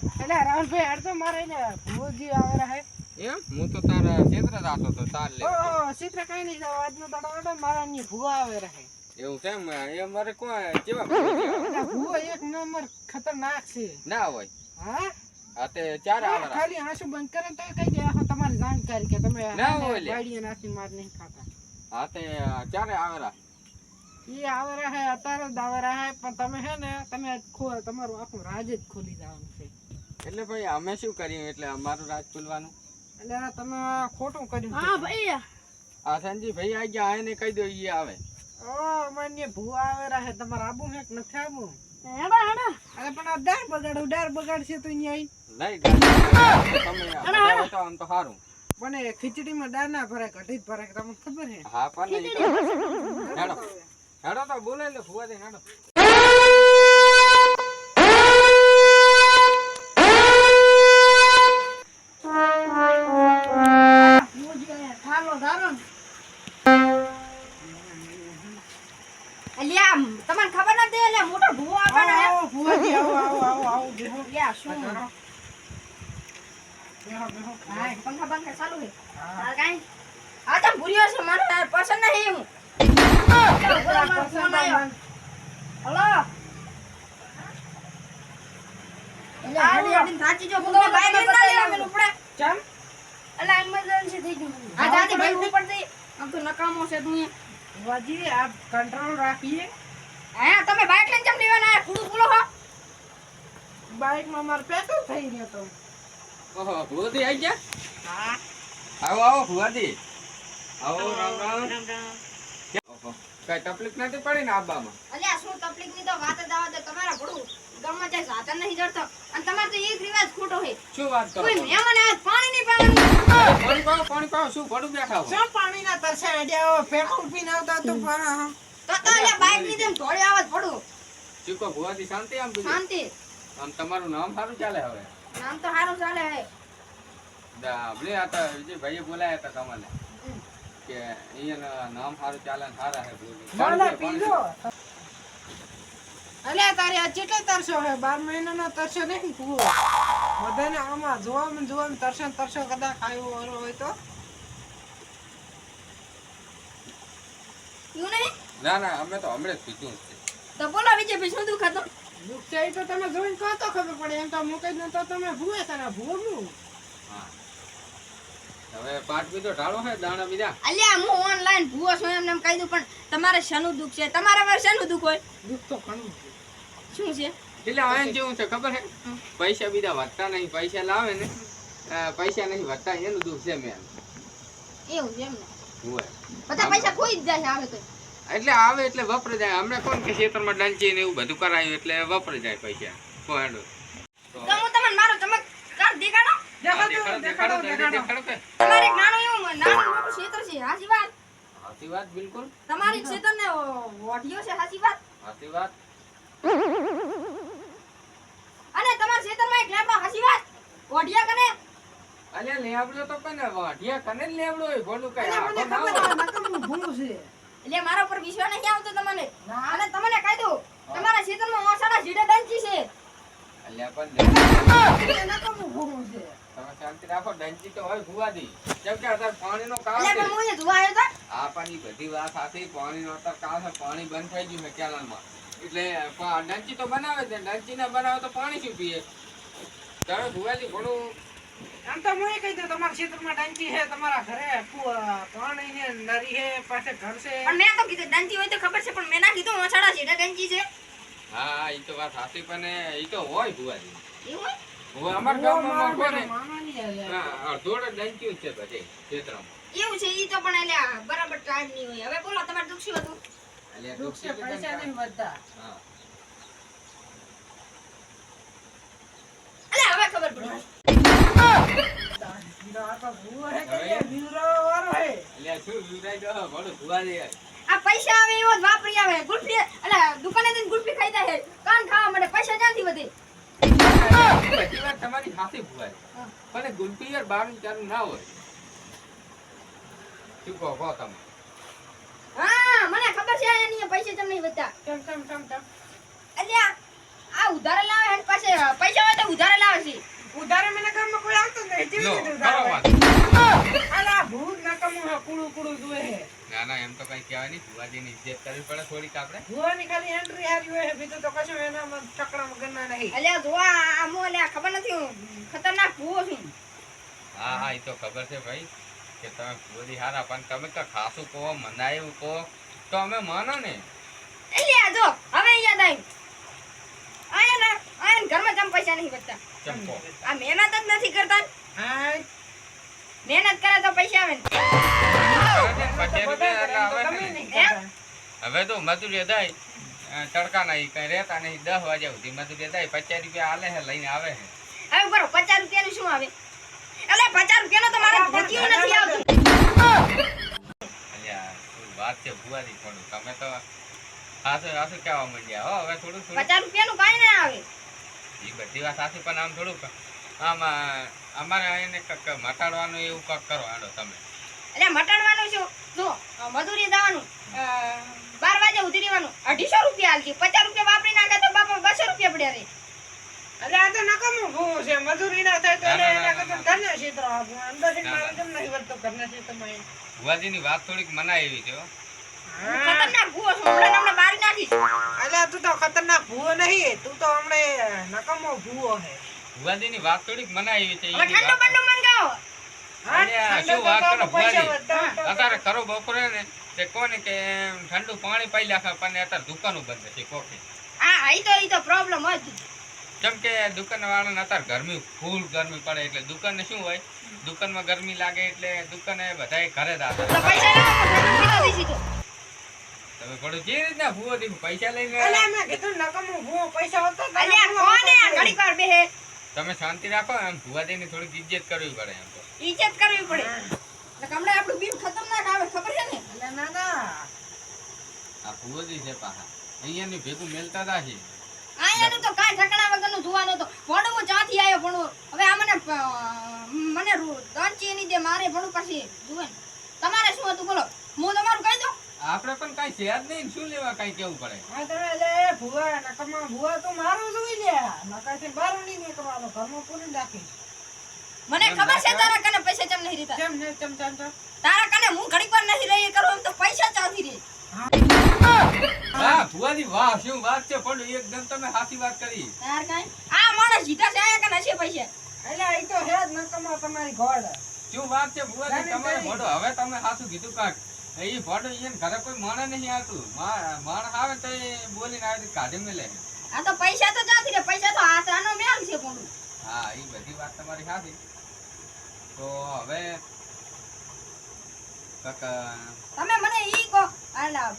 એટલે રાવણભાઈ હાર તો મારે ને ભૂજી આવે હે એમ હું તો તારા ક્ષેત્ર રાતો તો તાર લે ઓ ચિત્ર કઈ નહીં જાવ આજનો દાડો મારા ની ભૂવા આવે રહે એવું કેમ એ મારે કોઈ કેવા ભૂવો એક નંબર ખતરનાક છે ના હોય હા આ તે ચાર આવરા ખાલી આંસુ બંધ કરે તો કઈ દે તમારી જાણકારી કે તમે ના હોય લે ગાડીએ નાખી માર નહીં ખાતા આ તે ચારે આવરા ઈ આવરા હે અત્યારે જ આવરા હે પણ તમે હે ને તમે તમારું આખું રાજ જ ખોલી જવાનું છે એટલે ભાઈ અમે શું કર્યું એટલે અમારું રાજ ખુલવાનું એટલે તમે ખોટું કર્યું હા ભાઈ આ સંજી ભાઈ આ ગયા એને કહી દો ઈ આવે ઓ માન્ય ભૂવા આવેરા હે તમારે આબુ હે કે નથી આબુ હેડા હેડા અરે પણ આ ડાર બગાડશે તો અહીંયા નહીં તમે બતાવો તો આમ તો સારું પણ એ ખીચડીમાં ડાળ ના ભરાય કઢી જ ભરાય તમને ખબર હે હા પણ હેડો હેડો તો બોલે લે ફુવા દે હેડો થાલો ધારણ અલ્યા તમને ખબર નથી એટલે મોટો ભૂવો આપવાનો હે આવો ભુવાજી આવો બેહો અલ્યા શું બેહો હા પંખા ચાલુ હે આ કાઈ આ તો ભૂરિયો છે મને પસંદ નહીં હું હલો આડી થાચી જો મને બાઈક ના લેવા મેલું પડે ચમ અલા ઇમરજન્સી થઈ ગઈ આ દાદી ભાઈ ઉપર થી આમ તો નકામો છે તું ભુવાજી આપ કંટ્રોલ રાખીએ હા તમે બાઈક લઈને કેમ લેવાના આયા કુડું બોલો હો બાઈક માં માર પેટ્રોલ થઈ ગયો તો ઓહો ફુવાદી આવી ગયા હા આવો ફુવાદી આવો રામ રામ રામ રામ ઓહો કઈ તકલીફ નથી પડી ને આબામાં અલ્યા શું તકલીફ ની તો વાત જ આવા દે તમારા ભડું ગામમાં જાય સાધન નહીં જડતો અને તમારે તો એક રિવાજ ખોટો છે શું વાત કરો કોઈ મહેમાન આજ પાણી નહીં પાવાનું પાણી પાવ શું પડું બેઠા હો શું પાણી ના તરસે અડ્યા પેટ્રોલ પીને આવતા તો પણ તો અલ્યા બાઈક ની જેમ થોડી આવત પડું ચૂકો ભુવાદી શાંતિ આમ બીજું શાંતિ આમ તમારું નામ સારું ચાલે હવે નામ તો સારું ચાલે હે લે આ તો જે ભાઈએ બોલાયા હતા તમને કે અહીંયા નામ સારું ચાલે ને સારા હે ના પીજો અલ્યા તારે આ ચેટલે તરસો હે 12 મહિનાનો તરસો નહીં પૂરો બધાને આમાં જોવામાં તરસો કદાચ ખાયો વાળો હોય તો એવું નહીં ના ના અમે તો હમણાં જ પીધું છે તો બોલો વિજય ભાઈ શું દુખ હતું દુઃખ છે ઈ તો તમે જોઈને કહો તો ખબર પડે એમ તો મૂકી ન તો તમે ભૂવે તારા ભૂવનું હા હવે પાટ બીજો ઢાળો હે દાણા બીજા અલ્યા હું ઓનલાઈન ભૂવો છું એમને એમ કહી દઉં પણ તમારે શનું દુખ છે તમારા વાર શનું દુખ હોય દુઃખ તો ઘણું છે શું છે એટલે આયન જેવું છે ખબર હે પૈસા બીજા વધતા નહીં પૈસા લાવે ને પૈસા નહીં વધતા એનું દુઃખ છે મેં એવું છે એમ ને હોય બધા પૈસા ખોઈ જ જાય છે આવે તો એટલે આવે એટલે વપરાઈ જાય હમણાં કોણ કે ખેતરમાં ડંચી ને એવું બધું કરાયું એટલે વપરાઈ જાય પૈસા કોહેડો તો હું તમને મારો ચમત્કાર દેખાડો દેખાડો કે તમારે એક નાનું એવું નાનું મોટું ક્ષેત્ર છે હાચી વાત સાચી વાત બિલકુલ તમારી ક્ષેત્ર ને વઢિયો છે હાચી વાત સાચી વાત અને તમારા ક્ષેત્રમાં એક લેબડો હાચી વાત વઢિયા કને અલ્યા લેવડો તો કને વાઢિયા કને જ લેવડો હોય ભોલું કઈ મને ખબર આ નકમનું ભૂલું છે એટલે મારા ઉપર વિશ્વાસ નહીં આવતો તમને ના. અને તમને કહી દઉં તમારા ક્ષેત્રમાં ઓસાડા જીડે ડંચી છે અલ્યા પણ નકમનું ભૂલું છે તમે શાંતિ રાખો ડંચી તો હોય ભુવાદી કેમ કે અત્યારે પાણીનો કાળ એટલે છે પણ હું એ જોવા આવ્યો તો આ પાણી બધી વાત સાચી પાણીનો અત્યારે કાળ છે પાણી બંધ થઈ ગયું છે કેનાલમાં એટલે ડંચી તો બનાવે છે ડંચી ના બનાવે તો પાણી શું પીએ તમે ભુવાજી ઘણું આમ તો હું કહી દઉં તમારા ક્ષેત્રમાં ડાંચી છે તમારા ઘરે પાણી છે નરી છે પાસે ઘર છે પણ મેં તો કીધું ડંચી હોય તો ખબર છે પણ મેં ના કીધું ઓસાડા જીડે ડંચી છે હા એ તો વાત સાચી પણ એ તો હોય ભુવાજી એવું હોય હું અમાર ગામમાં કોને મામાની હાલે. અડધોડ ડંચી છે બધે ક્ષેત્રમાં એવું છે ઈ તો પણ એટલે બરાબર ટાઈમ નહીં હોય હવે બોલો તમારે દુખ શું હતું અલ્યા દુઃખ છે પૈસા નહીં વધતા હા અલે હવે ખબર પડી આ તો ભૂવો હે કે બીવરો વાળો હે અલ્યા શું વિવરાઈ દો ભલું ભુવાજી આ પૈસા આવે એવો જ વાપરી આવે ગુલ્ફી એટલે દુકાને જઈને ગુલ્ફી ખાઈ જાય કાન ખાવા માટે પૈસા ક્યાંથી વધે બધી વાત તમારી સાચી ભુવાજી પણ ગુલપી યાર બાર ચાલુ ના હોય શું કહો તમે હા મને ખબર છે એની પૈસા તમને નહીં વધતા ટમ ટમ ટમ ટમ અલ્યા આ ઉધારે લાવે એની પાસે પૈસા હોય તો ઉધારે લાવે છે ના ના એમ તો કઈ કહેવાય નહીં ભુવાજીની ઇજ્જત કરવી પડે થોડીક આપણે ભુવાની ખાલી એન્ટ્રી હારી હોય બીજું તો કશું એનામાં ચકડામાં ગણના નહીં. અલ્યા જો આ મો અલ્યા ખબર નથી હું ખતરનાક ભૂવો છું. હા હા એ તો ખબર છે ભાઈ કે તમે ભુવાજી હારા પણ તમે તો ખાસું કહો મનાયું કહો તો અમે માનો ને અલ્યા જો હવે યાદ આવ્યું આયન ઘરમાં જમ પૈસા નહીં બચતા. ચંપો આ મહેનત જ નથી કરતા. હા મહેનત કરે તો પૈસા આવે ને. પચાસ રૂપિયા એટલે આવે તમે છે ને. નહીં કરતા. હવે તો મજૂરી જાય તડકા નહીં કઈ રહેતા નહીં 10 વાગ્યા સુધી મજૂરી જાય 50 રૂપિયા આલે છે લઈને આવે છે હવે બરો 50 રૂપિયાનું શું આવે? એટલે 50 રૂપિયાનો તો મારે ભૂતિયું નથી આવતું. અલ્યા શું વાત છે ભુવાજી થોડું તમે તો હાસુ કહેવા માંડ્યા હો હવે થોડું 50 રૂપિયાનું કાંઈ ના આવે. એ બધી વાત સાચી પણ આમ થોડુંક આમ અમારે એને કંઈક મટાડવાનું એવું કંઈક કરો હાલો તમે એટલે મટાડવાનું શું? જો મજૂરી જવાનું 12 વાગે ઉતરી રહેવાનું 250 રૂપિયા આલજી. 50 રૂપિયા વાપરી નાખે તો બાપા 200 રૂપિયા પડ્યા રહે. અરે આ તો નકામું ભૂવો છે. મજૂરી ના થાય તો ના, ના, એના ના, કરતા ના. ઘરના ક્ષેત્રો આપો. અંદરથી ના, ના. મારે કેમ નહીં વધતો ઘરના ક્ષેત્રમાં એ? ભુવાજીની વાત થોડીક મનાય એવી છે હો. હા. ખતરનાક ભૂવો છું. હમણાં બારી નાખીશ. અલ્યા તું તો ખતરનાક ભૂવો નહીં, તું તો હમણે નકામો ભૂવો છે. ભુવાજીની વાત થોડીક મનાય એવી છે હવે એની ઠંડો વાત- બંડો મંગાવો. હા, અલ્યા, ઠંડો શું વાત તો કરો પૈસા ભુવાજી? વધતા તો- અત્યારે ખરો બપોરે ને તે કોને કે ઠંડુ પાણી પી નાખે પણ અત્યારે દુકાનો બંધ છે કોફી હા ઈ તો પ્રોબ્લેમ જ. કેમ કે દુકાન વાળાને અત્યારે ગરમી ફૂલ ગરમી પડે એટલે દુકાનને શું હોય દુકાનમાં ગરમી લાગે એટલે દુકાને બધાય ઘરે જ આવે તો પૈસા લેવા ઠંડો પીવા દીધી તો. તમે પડો જે રીતના ભૂવો દીધું પૈસા લઈને અલ્યા મેં કીધું નકામો ભૂવો પૈસા વધતા તો અલ્યા ભૂવો કોને આ વધતો ઘડીક વાર બેહે? તમે શાંતિ રાખો એમ ભુવાજીની થોડીક ઇજ્જત કરવી પડે એમ તો ઇજ્જત કરવી પડે. એટલે હમણાં આપણું બીમ ખતરનાક આવે ખબર છે ને? અલ્યા ના ના આ ભુવાજી છે પાછા અહીંયાની ભેગું મેલતા હતા છે આયાનું તો કાંઈ ઠકણા વગરનું જોવાનું તો ભણું હું ચાથી આવ્યો ભણું. હવે આ મને દંચી ની દે મારે ભણું પછી જુએ ને. તમારે શું હતું બોલો? હું તમારું કહી દઉં. આપણે પણ કઈ છે જ નહીં શું લેવા કઈ કેવું પડે હા તમે લે ભૂવા નકામા ભૂવા તો મારું જોઈ લ્યા નકાથી બહાર નહીં નીકળવાનો ઘરમાં પૂરી રાખી મને ખબર છે તારા કને પૈસા ચમ નહીં રીતા. કેમ ને ચમ ચમ ચમ તારા કને હું ઘડીક વાર નથી રહી કરું એમ તો પૈસા ચાથી રહે. વાહ ભુવાજી વાહ શું વાત છે પણ એકદમ તમે સાચી વાત કરી તાર કાંઈ આ માણસ જીતા છે આયા કને હશે પૈસા. અલ્યા ઈ તો હે જ નકામા તમારી ઘોડ શું વાત છે ભુવાજી જાણી તમારે જાણી. મોઢો હવે તમે સાચું કીધું કાક એ ભોડો એને ઘરે કોઈ માણે નહીં આવતું માણસ આવે તો એ બોલીને આવે તો કાઢી મેલે આ તો પૈસા તો ચાથી રહે. પૈસા તો હાથાનો મેલ છે પણ. હા એ બધી વાત તમારી સાચી તો હવે કાકા તમે મને ઈ કહો આલા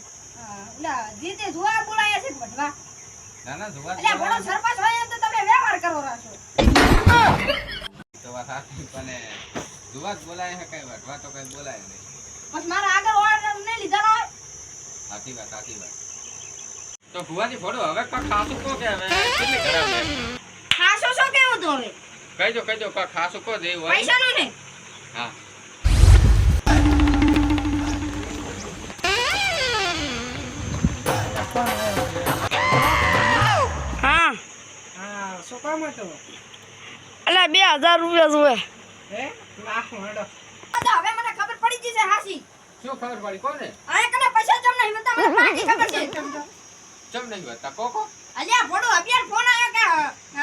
જીતે જોવા બોલાયા છે ભટવા. ના ના જોવા એટલે ભણો સરપંચ હોય એમ તો તમે વ્યવહાર કરો રાશો. તો વાત સાચી પણ જોવા જ બોલાય છે કઈ વટવા તો કઈ બોલાય નહીં બસ મારા આગળ ઓર્ડર નહીં લીધા હોય. સાચી વાત તો ભુવાજી ફોડો હવે કાક ખાસું કહો કે હવે કેટલી ખરાબ છે ખાસો શું કેવું તો હવે? કહી દો કાક ખાસું કહો દે હોય પૈસાનું નહીં. હા હા હા શું કામ હતું અલા 2000 રૂપિયા જોવે. હે નાખો હેડો તો હવે મને ખબર પડી ગઈ છે હાસી. શું ખબર પડી કોને આયા કને પૈસા ચમ નહીં બતા મને પાકી ખબર છે. ચમ નહીં વાત કોકો અલ્યા ભોડો અભિયાન ફોન આવ્યો કે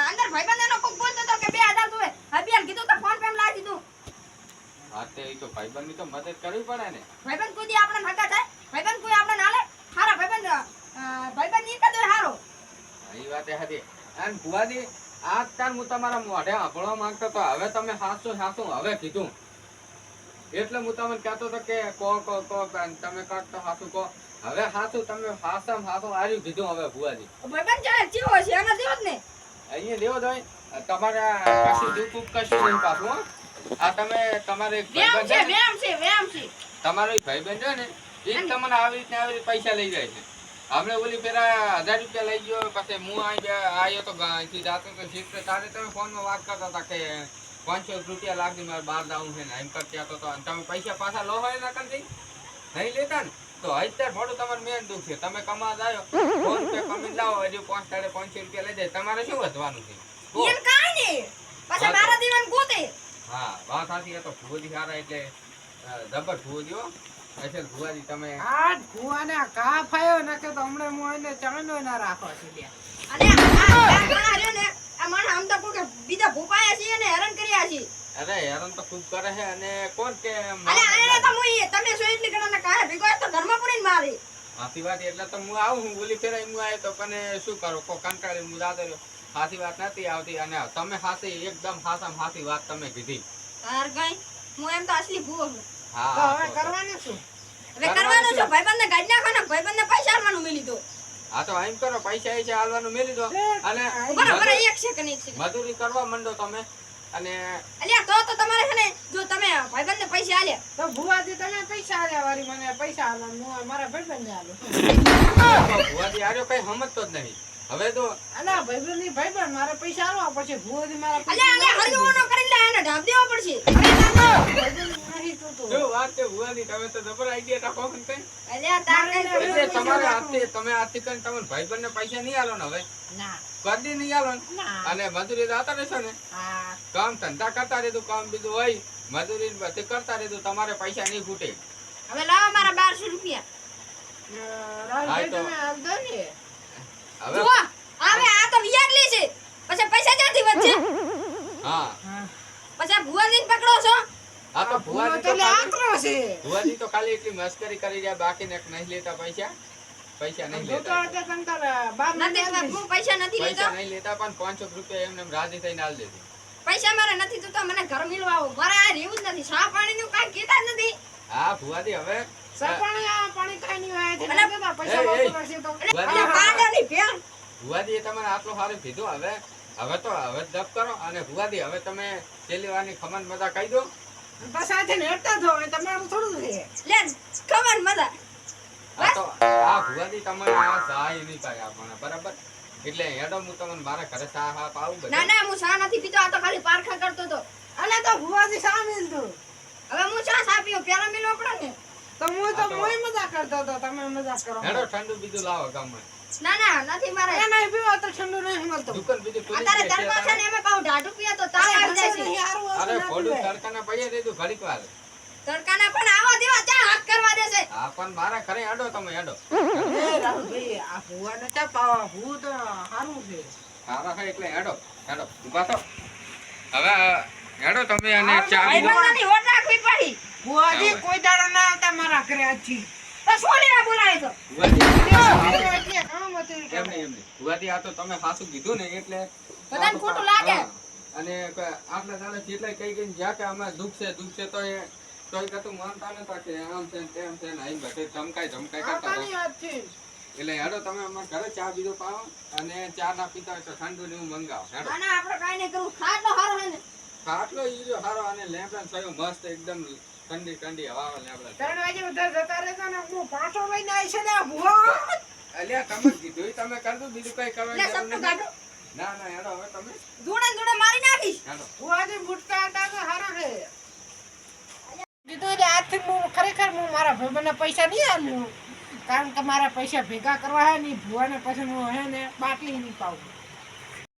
અંદર ભાઈબંધ એનો કોક બોલતો તો કે 2000 જોવે. અભિયાન કીધું તો ફોન પેમ લાવી દીધું. હા તે ઈ તો ભાઈબંધની તો મદદ કરવી પડે ને ભાઈબંધ કોઈ દી આપણે નકા થાય. ભાઈબંધ કોઈ આપણે નાલે. હારા ભાઈબંધ ની કદો હારો. એ વાત એ હતી અને ભુવાજી આજ કાલ હું તમારા મોઢે સાંભળવા માંગતો તો હવે તમે હાચું હવે કીધું એટલે હું તમને કહેતો હતો કે કો તમે કાક તો હાચું કહો હવે હાચું તમે હાસમ આર્યું કીધું હવે ભુવાજી ભાઈબંધ ચાલે ચીવો છે એના દેવો જ ને. અહીંયા દેવો દોય તમારા કશું દુઃખ કશું નહીં પાછું હો. આ તમે તમારે એક ભાઈબંધ છે ને, વ્યામ છે. તમારો એક ભાઈબંધ છે ને એ જ તમને આવી રીતે પૈસા લઈ જાય છે આપણે ઓલી પેલા 1000 રૂપિયા લઈ ગયો પછી હું આવ્યો તો અહીંથી જાતો તો સીટ તારે તમે ફોનમાં વાત કરતા હતા કે 500 રૂપિયા લાગી મારે બહાર જવું છે ને એમ કરતા હતો તો તમે પૈસા પાછા લો હોય ના કરી નહીં લેતા ને તો અત્યારે થોડું તમારે મેન દુઃખ છે તમે કમા જાયો 100 રૂપિયા કમી લાવો હજુ 500 રૂપિયા લઈ જાય તમારે શું વધવાનું છે કહો. એમ કાઈ નહીં. પાછા મારા દીવાન ગોતે. હા વાત સાચી એ તો ભુવજી સારા એટલે જબર ભુવજી હો અસલ ભુવાજી તમે આ ભુવાને કા ફાયો નાખે તો હમણાં હું એને ચાંદો ના રાખો છે અને આ માણા રહ્યો ને આ માણા આમ તો કોઈ કે બીજા ભૂપાયા છે અને હેરાન કર્યા છે. અરે હેરાન તો ખૂબ કરે છે અને કોણ કે અને આને તો મુઈ તમે સો એટલી ગણા કાહે ભેગો તો ધર્મપુરી મારી. હાથી વાત એટલે તો હું આવું હું બોલી ફેરાઈ હું આવ્યો તો પણ શું કરું કો કંટાળી હું જાતો રહ્યો. હાથી વાત નથી આવતી અને તમે હાથી એકદમ હાથી વાત તમે કીધી. તાર ગઈ હું એમ તો અસલી ભૂવો છું. હા તો હવે કરવાનું શું? હવે કરવાનું છે ભાઈબંધને ગાડી નાખો ને ભાઈબંધને પૈસા આલવાનું મેલી દો. હા તો એમ કરો પૈસા એ છે હાલવાનું મેલી દો અને બરાબર એક સેકન્ડ મજૂરી કરવા માંડો તમે અને અલ્યા તો તમારે છે ને જો તમે ભાઈબંધને પૈસા આલ્યા તો ભુવાજી તમે પૈસા આલ્યા વારી મને પૈસા આલવાનું હું મારા ભાઈબંધને આલું. ભુવાજી આર્યો કઈ સમજતો જ નહીં. હવે તો અલા ભાઈબંધની ભાઈબંધ મારે પૈસા આલવા પડશે ભુવાજી મારા અલ્યા હરગવાનો કરી લે એને ઢાબ દેવો પડશે. ભાઈબંધ નહીં તું તો. શું વાત છે ભુવાજી તમે તો જબર આઈડિયા રાખો ને કઈ અલ્યા તાર કઈ એટલે તમારે આજથી તમે આજથી કઈ તમે ભાઈબંધને પૈસા નહીં આલો ને હવે ના કદી નહીં આલો ને ના અને મજૂરી જાતા રહેશો ને હા કામ ધંધા કરતા રહેતું કામ બીજું હોય મજૂરી બધી કરતા રહેતું તમારે પૈસા નહીં ફૂટે. હવે લાવો મારા 1200 રૂપિયા. રાજભાઈ તમે આલ દો ને. હવે જુઓ હવે આ તો વ્યાજ લે છે પછી પૈસા ક્યાંથી વધશે? હા હા પછી ભુવાજીને પકડો છો. આ તો ભુવાજી તો તો આકરો છે ભુવાજી તો ખાલી એટલી મસ્કરી કરી રહ્યા બાકી ને નહીં લેતા પૈસા નહીં તો લેતા તો તંતર બાર નથી હું પૈસા નથી લેતો. પૈસા નહીં લેતા પણ 500 રૂપિયા એમને એમ રાજી થઈને આલ દેજો. પૈસા મારે નથી જોતા મને ઘર મિલવા આવો મારે આ રહેવું જ નથી ચા પાણીનું કાંઈ કહેતા જ નથી. હા ભુવાજી હવે સરપણી આ પાણી ખાઈ ની હોય છે અલા, ને પૈસા એ, એ. વાપરવા છે તો અને પાડાની ભેણ. ભુવાજી એ તમને આટલું સારું કીધું હવે જપ કરો અને ભુવાજી હવે તમે છેલ્લી વારની ખમણ બધા કહી દો. બસ સાથે ને હેઠતા થો એ તમારું થોડું છે લે ખબર મજા. આ તો આ ભુવાજી તમને આ સહાય નહીં પાય આપણને બરાબર એટલે હેડો હું તમને મારા ઘરે ચા હા પાવું ના બધું. ના હું ચા નથી પીતો આ તો ખાલી પારખા કરતો હતો. અલે તો ભુવાજી સામેલ તું હવે હું ચા ચા પીયો પેલા મિલવો પડે ને. તો હું તો આ તો- મોય મજા કરતો તો તમે મજા કરો હેડો ઠંડુ બીજું લાવો ગામમાં ના ના નથી મારે. એ નહીં પીવો તો ઠંડુ નહીં મળતું દુકાન બીજું ખુલી અત્યારે ગઈ છે ધર્મા છે ને તારે. એમાં કહું ઢાઢું પીએ તો તાવ આવી જાય છે. અરે ફોડું તડકાના પડ્યા દેજો ઘડીક વાર. તડકાના પણ આવા દેવા ચા હાથ કરવા દેશે. હા પણ મારા ઘરે હેડો તમે હેડો. રાહુલભાઈ આ ભુવાને ચા પાવા ભૂ તો સારું છે સારા છે એટલે હેડો ઊભા થો. હવે હેડો તમે અને ચા બીજો. ભાઈબંધની હોટ રાખવી પડી. ભુવાજી કોઈ દાડો ના આવતા મારા ઘરે આજથી તો શું લેવા બોલાય તો? ભુવાજી એટલે કામ હતું એમ નહીં. ભુવાજી આ તો તમે સાચું કીધું ને એટલે બધાને ખોટું લાગે. હા. અને આટલા દાડા જેટલા કઈ કઈ જ્યાં કે અમે દુઃખ છે તો એ તોય કતું માનતા નતા કે આમ છે ને તેમ છે ને આઈ બધે ધમકાઈ કરતા હતા. આવતાની વાત છે એટલે હેડો તમે અમારા ઘરે ચા બીજો પાવો અને ચા ના પીતા હોય તો ઠંડુ ને એવું મંગાવો હેડો. ના ના આપણે કાંઈ નહીં કરવું ખાટ તો હારો હે ને. આટલો ઈજો હારો અને લેમડા સયો મસ્ત એકદમ ઠંડી હવા આવે લેમડા. 3 વાગે બધા જતા રહેતા ને હું પાછો લઈને આવી છે ને આ ભુવા અલ્યા તમે કીધું ઈ તમે કરી દો બીજું કઈ કરવાની લે જરૂર સપનું નથી. કાઢો. ના હેડો હવે તમે જોડે મારી નાખીશ. હેડો. ભુવાજી બુટકા હતા તો સારા છે કીધું એટલે આજથી હું ખરેખર હું મારા ભાઈબંધને પૈસા નહીં આલ્યું કારણ કે મારા પૈસા ભેગા કરવા હે ને ભુવાને પછી હું હે ને બાટલી નહીં પાવું